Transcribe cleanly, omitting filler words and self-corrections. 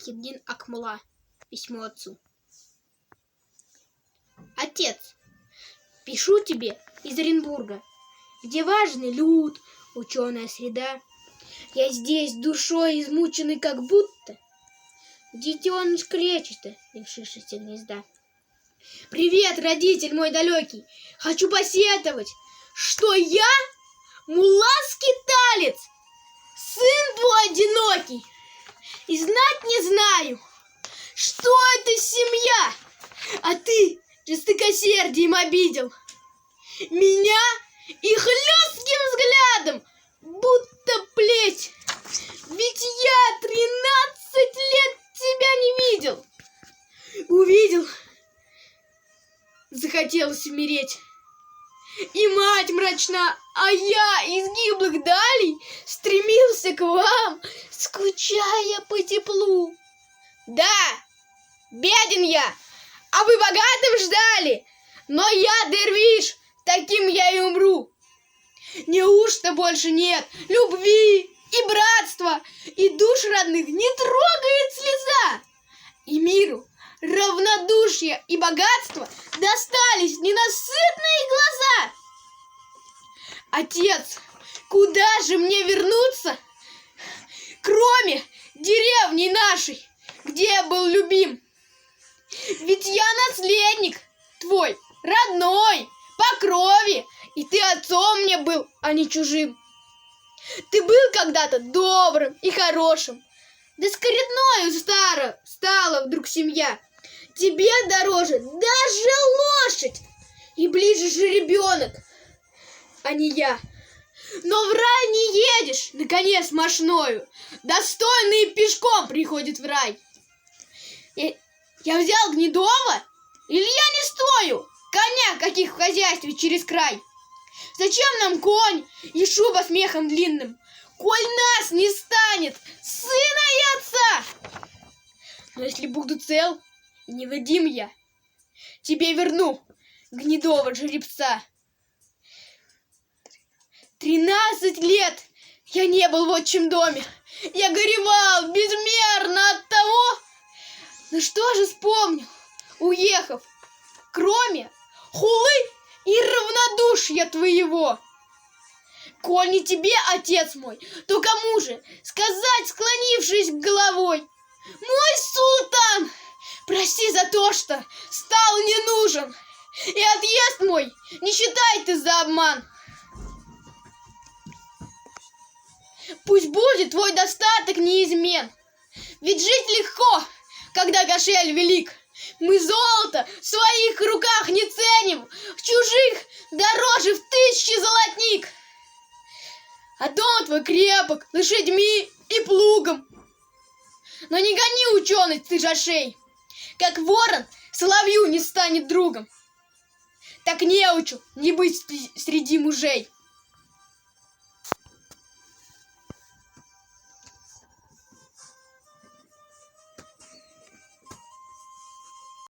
Фахетдин Акмула. Письмо отцу. Отец, пишу тебе из Оренбурга, где важный люд, ученая среда. Я здесь душой измученный, как будто детеныш кречета, лишившийся гнезда. Привет, родитель мой далекий, хочу посетовать, что я мулла-скиталец, сын твой одинокий, и знать не знаю, что это семья, а ты жестокосердием обидел меня и хлестким взглядом, будто плеть. Ведь я 13 лет тебя не видел. Увидел, захотелось умереть. И мать мрачна, а я из гиблых далей стремился к вам, скучая по теплу. Да, беден я, а вы богатым ждали, но я, дервиш, таким я и умру. Неужто больше нет любви и братства, и душ родных не трогает слеза? И миру равнодушие и богатство достались ненасытные глаза. Отец, куда же мне вернуться, кроме деревни нашей, где я был любим? Ведь я наследник твой, родной, по крови, и ты отцом мне был, а не чужим. Ты был когда-то добрым и хорошим, да скоредною стала вдруг семья. Тебе дороже даже лошадь, и ближе же ребенок, а не я. Но в рай не едешь, наконец, мошною, достойный пешком приходит в рай. Я взял гнедого, или я не стою, коня каких в хозяйстве через край? Зачем нам конь и шуба с мехом длинным, коль нас не станет сына и отца? Но если буду цел и невредим я, тебе верну гнедого жеребца. 13 лет я не был в отчим доме, я горевал безмерно от того, но что же вспомнил, уехав, кроме хулы и равнодушия твоего? Коль не тебе, отец мой, то кому же сказать, склонившись головой? Мой султан, прости за то, что стал не нужен, и отъезд мой не считай ты за обман. Пусть будет твой достаток неизмен, ведь жить легко, когда кошель велик. Мы золото в своих руках не ценим, в чужих дороже в 1000 золотник. А дом твой крепок лошадьми и плугом. Но не гони, ученый, ты жашей, как ворон соловью не станет другом, так неучу не быть среди мужей.